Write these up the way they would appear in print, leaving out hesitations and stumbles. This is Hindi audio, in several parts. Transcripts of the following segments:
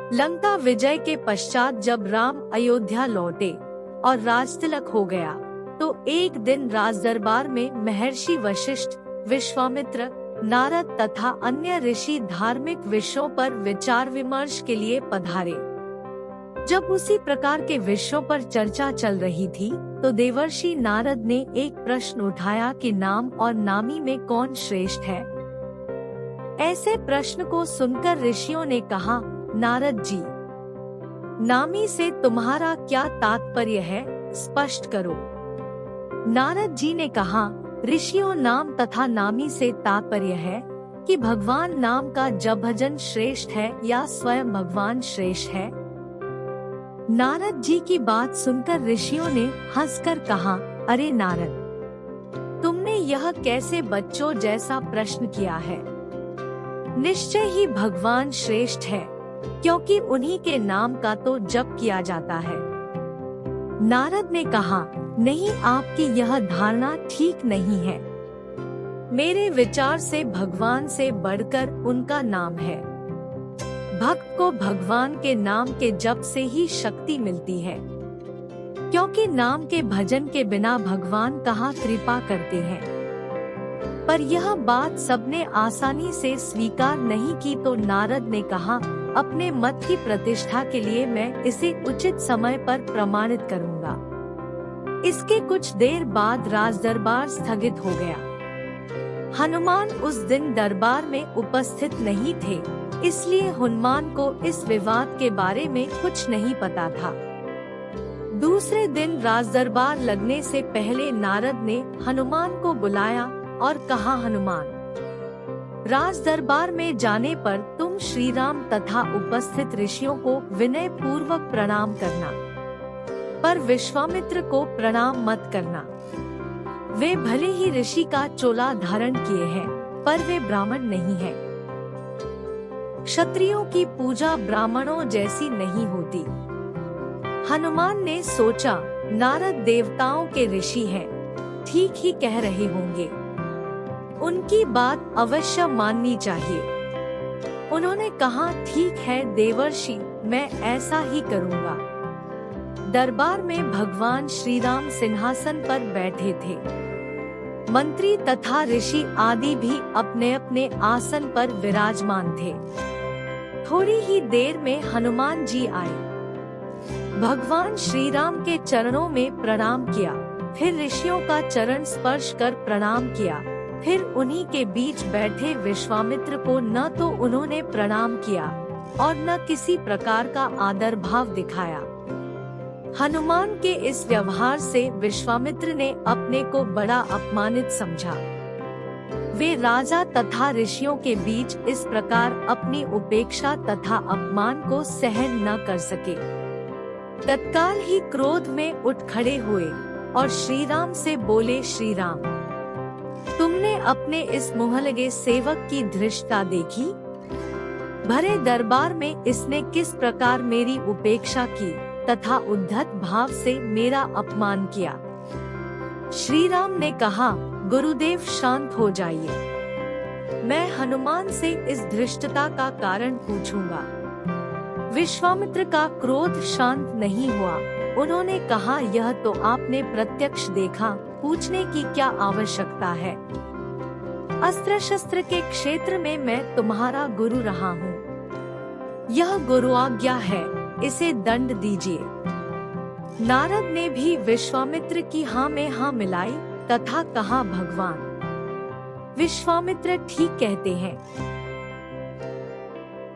लंका विजय के पश्चात जब राम अयोध्या लौटे और राजतिलक हो गया, तो एक दिन राजदरबार में महर्षि वशिष्ठ, विश्वामित्र, नारद तथा अन्य ऋषि धार्मिक विषयों पर विचार विमर्श के लिए पधारे। जब उसी प्रकार के विषयों पर चर्चा चल रही थी, तो देवर्षि नारद ने एक प्रश्न उठाया कि नाम और नामी में कौन श्रेष्ठ है। ऐसे प्रश्न को सुनकर ऋषियों ने कहा, नारद जी, नामी से तुम्हारा क्या तात्पर्य है, स्पष्ट करो। नारद जी ने कहा, ऋषियों, नाम तथा नामी से तात्पर्य है कि भगवान नाम का जप भजन श्रेष्ठ है या स्वयं भगवान श्रेष्ठ है। नारद जी की बात सुनकर ऋषियों ने हंसकर कहा, अरे नारद, तुमने यह कैसे बच्चों जैसा प्रश्न किया है। निश्चय ही भगवान श्रेष्ठ है, क्योंकि उन्हीं के नाम का तो जप किया जाता है। नारद ने कहा, नहीं, आपकी यह धारणा ठीक नहीं है। मेरे विचार से भगवान से बढ़कर उनका नाम है। भक्त को भगवान के नाम के जप से ही शक्ति मिलती है, क्योंकि नाम के भजन के बिना भगवान कहाँ कृपा करते हैं। पर यह बात सबने आसानी से स्वीकार नहीं की, तो नारद ने कहा, अपने मत की प्रतिष्ठा के लिए मैं इसे उचित समय पर प्रमाणित करूंगा। इसके कुछ देर बाद राजदरबार स्थगित हो गया। हनुमान उस दिन दरबार में उपस्थित नहीं थे, इसलिए हनुमान को इस विवाद के बारे में कुछ नहीं पता था। दूसरे दिन राजदरबार लगने से पहले नारद ने हनुमान को बुलाया और कहा, हनुमान, राजदरबार में जाने पर तुम श्री राम तथा उपस्थित ऋषियों को विनय पूर्वक प्रणाम करना, पर विश्वामित्र को प्रणाम मत करना। वे भले ही ऋषि का चोला धारण किए हैं, पर वे ब्राह्मण नहीं हैं। क्षत्रियों की पूजा ब्राह्मणों जैसी नहीं होती। हनुमान ने सोचा, नारद देवताओं के ऋषि हैं, ठीक ही कह रहे होंगे, उनकी बात अवश्य माननी चाहिए। उन्होंने कहा, ठीक है देवर्षि, मैं ऐसा ही करूँगा। दरबार में भगवान श्री राम सिंहासन पर बैठे थे। मंत्री तथा ऋषि आदि भी अपने अपने आसन पर विराजमान थे। थोड़ी ही देर में हनुमान जी आए। भगवान श्री राम के चरणों में प्रणाम किया, फिर ऋषियों का चरण स्पर्श कर प्रणाम किया, फिर उन्हीं के बीच बैठे विश्वामित्र को न तो उन्होंने प्रणाम किया और न किसी प्रकार का आदर भाव दिखाया। हनुमान के इस व्यवहार से विश्वामित्र ने अपने को बड़ा अपमानित समझा। वे राजा तथा ऋषियों के बीच इस प्रकार अपनी उपेक्षा तथा अपमान को सहन न कर सके। तत्काल ही क्रोध में उठ खड़े हुए और श्री राम से बोले, श्री राम, तुमने अपने इस मुँहलगे सेवक की धृष्टता देखी। भरे दरबार में इसने किस प्रकार मेरी उपेक्षा की तथा उद्धत भाव से मेरा अपमान किया। श्री राम ने कहा, गुरुदेव शांत हो जाइए, मैं हनुमान से इस धृष्टता का कारण पूछूंगा। विश्वामित्र का क्रोध शांत नहीं हुआ। उन्होंने कहा, यह तो आपने प्रत्यक्ष देखा, पूछने की क्या आवश्यकता है। अस्त्र शस्त्र के क्षेत्र में मैं तुम्हारा गुरु रहा हूँ। यह गुरु आज्ञा है, इसे दंड दीजिए। नारद ने भी विश्वामित्र की हाँ में हाँ मिलाई तथा कहा, भगवान विश्वामित्र ठीक कहते हैं।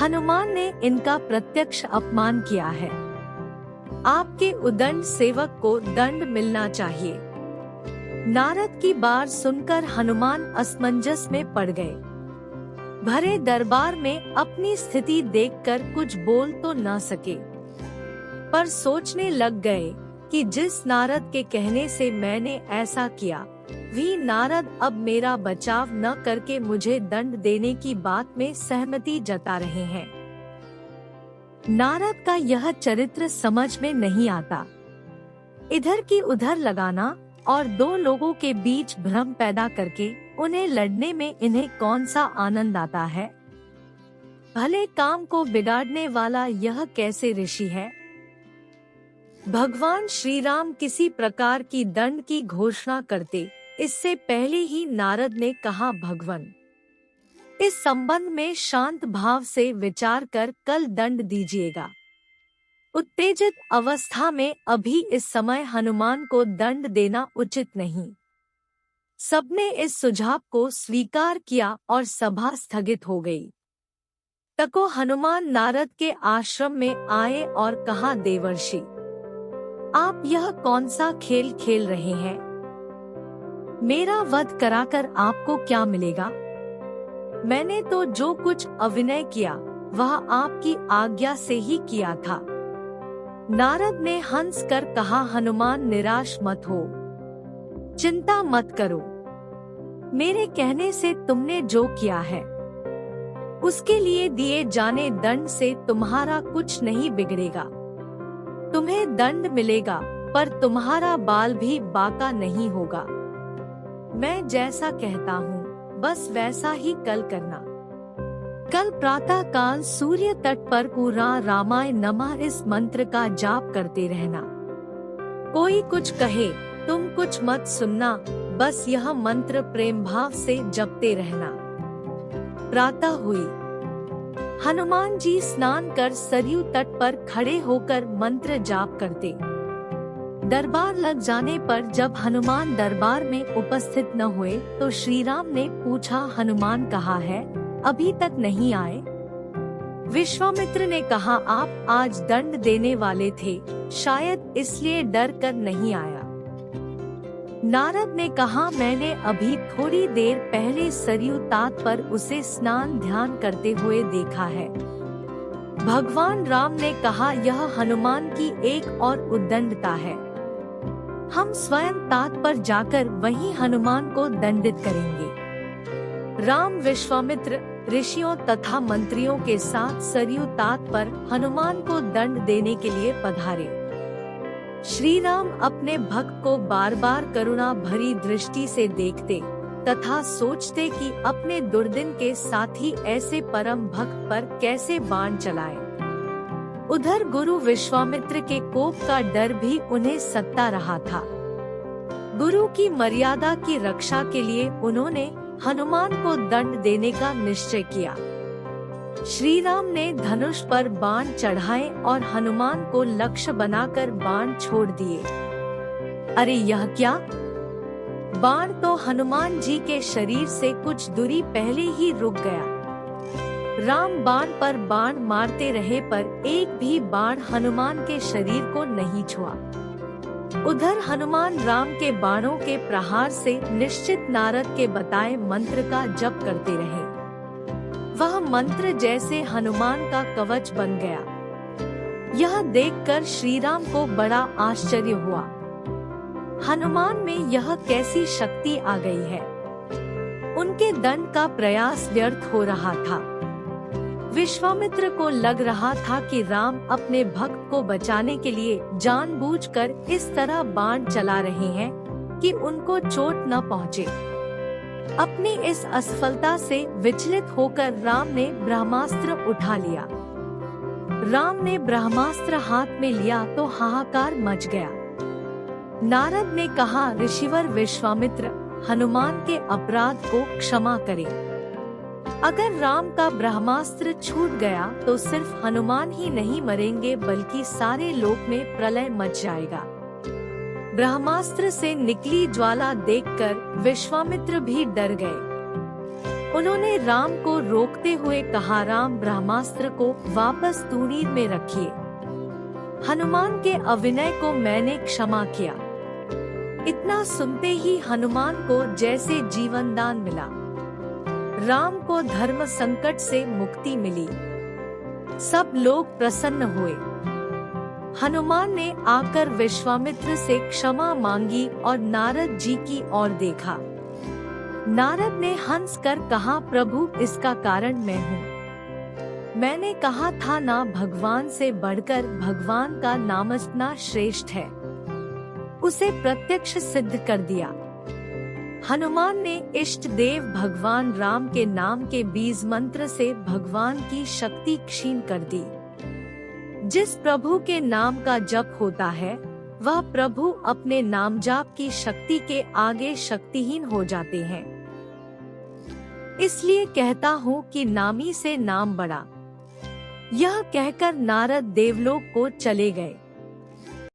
हनुमान ने इनका प्रत्यक्ष अपमान किया है। आपके उदंड सेवक को दंड मिलना चाहिए। नारद की बात सुनकर हनुमान असमंजस में पड़ गए। भरे दरबार में अपनी स्थिति देखकर कुछ बोल तो न सके, पर सोचने लग गए कि जिस नारद के कहने से मैंने ऐसा किया, वही नारद अब मेरा बचाव न करके मुझे दंड देने की बात में सहमति जता रहे हैं। नारद का यह चरित्र समझ में नहीं आता। इधर की उधर लगाना और दो लोगों के बीच भ्रम पैदा करके उन्हें लड़ने में इन्हें कौन सा आनंद आता है। भले काम को बिगाड़ने वाला यह कैसे ऋषि है। भगवान श्री राम किसी प्रकार की दंड की घोषणा करते इससे पहले ही नारद ने कहा, भगवान इस संबंध में शांत भाव से विचार कर कल दंड दीजिएगा। उत्तेजित अवस्था में अभी इस समय हनुमान को दंड देना उचित नहीं। सबने इस सुझाव को स्वीकार किया और सभा स्थगित हो गई। तको हनुमान नारद के आश्रम में आए और कहा, देवर्षि आप यह कौन सा खेल खेल रहे हैं? मेरा वध कराकर आपको क्या मिलेगा? मैंने तो जो कुछ अभिनय किया वह आपकी आज्ञा से ही किया था। नारद ने हंस कर कहा, हनुमान निराश मत हो, चिंता मत करो। मेरे कहने से तुमने जो किया है उसके लिए दिए जाने दंड से तुम्हारा कुछ नहीं बिगड़ेगा। तुम्हें दंड मिलेगा पर तुम्हारा बाल भी बाका नहीं होगा। मैं जैसा कहता हूँ बस वैसा ही कल करना। कल प्रातः काल सूर्य तट पर पूरा रामाय नमः इस मंत्र का जाप करते रहना। कोई कुछ कहे तुम कुछ मत सुनना, बस यह मंत्र प्रेम भाव से जपते रहना। प्रातः हुई। हनुमान जी स्नान कर सरयू तट पर खड़े होकर मंत्र जाप करते। दरबार लग जाने पर जब हनुमान दरबार में उपस्थित न हुए तो श्री राम ने पूछा, हनुमान कहाँ है? अभी तक नहीं आए? विश्वामित्र ने कहा, आप आज दंड देने वाले थे, शायद इसलिए डर कर नहीं आया। नारद ने कहा, मैंने अभी थोड़ी देर पहले सरयू तट पर उसे स्नान ध्यान करते हुए देखा है। भगवान राम ने कहा, यह हनुमान की एक और उद्दंडता है। हम स्वयं तट पर जाकर वहीं हनुमान को दंडित करेंगे। राम विश्वामित्र ऋषियों तथा मंत्रियों के साथ सरयू तट पर हनुमान को दंड देने के लिए पधारे। श्री राम अपने भक्त को बार बार करुणा भरी दृष्टि से देखते तथा सोचते कि अपने दुर्दिन के साथी ऐसे परम भक्त पर कैसे बाण चलाए। उधर गुरु विश्वामित्र के कोप का डर भी उन्हें सता रहा था। गुरु की मर्यादा की रक्षा के लिए उन्होंने हनुमान को दंड देने का निश्चय किया। श्री राम ने धनुष पर बाण चढ़ाए और हनुमान को लक्ष्य बनाकर बाण छोड़ दिए। अरे यह क्या? बाण तो हनुमान जी के शरीर से कुछ दूरी पहले ही रुक गया। राम बाण पर बाण मारते रहे पर एक भी बाण हनुमान के शरीर को नहीं छुआ। उधर हनुमान राम के बाणों के प्रहार से निश्चित नारद के बताए मंत्र का जप करते रहे। वह मंत्र जैसे हनुमान का कवच बन गया। यह देखकर श्री राम को बड़ा आश्चर्य हुआ। हनुमान में यह कैसी शक्ति आ गई है? उनके दंड का प्रयास व्यर्थ हो रहा था। विश्वामित्र को लग रहा था कि राम अपने भक्त को बचाने के लिए जानबूझकर इस तरह बाण चला रहे हैं कि उनको चोट न पहुँचे। अपनी इस असफलता से विचलित होकर राम ने ब्रह्मास्त्र उठा लिया। राम ने ब्रह्मास्त्र हाथ में लिया तो हाहाकार मच गया। नारद ने कहा, ऋषिवर विश्वामित्र, हनुमान के अपराध को क्षमा करें। अगर राम का ब्रह्मास्त्र छूट गया तो सिर्फ हनुमान ही नहीं मरेंगे बल्कि सारे लोक में प्रलय मच जाएगा। ब्रह्मास्त्र से निकली ज्वाला देखकर विश्वामित्र भी डर गए। उन्होंने राम को रोकते हुए कहा, राम ब्रह्मास्त्र को वापस तूणीर में रखिए। हनुमान के अभिनय को मैंने क्षमा किया। इतना सुनते ही हनुमान को जैसे जीवन दान मिला। राम को धर्म संकट से मुक्ति मिली। सब लोग प्रसन्न हुए। हनुमान ने आकर विश्वामित्र से क्षमा मांगी और नारद जी की ओर देखा। नारद ने हंस कर कहा, प्रभु इसका कारण मैं हूँ। मैंने कहा था ना, भगवान से बढ़कर भगवान का नामस्मरण श्रेष्ठ है। उसे प्रत्यक्ष सिद्ध कर दिया। हनुमान ने इष्ट देव भगवान राम के नाम के बीज मंत्र से भगवान की शक्ति क्षीण कर दी। जिस प्रभु के नाम का जप होता है वह प्रभु अपने नाम जाप की शक्ति के आगे शक्तिहीन हो जाते हैं। इसलिए कहता हूँ कि नामी से नाम बड़ा। यह कहकर नारद देवलोक को चले गए।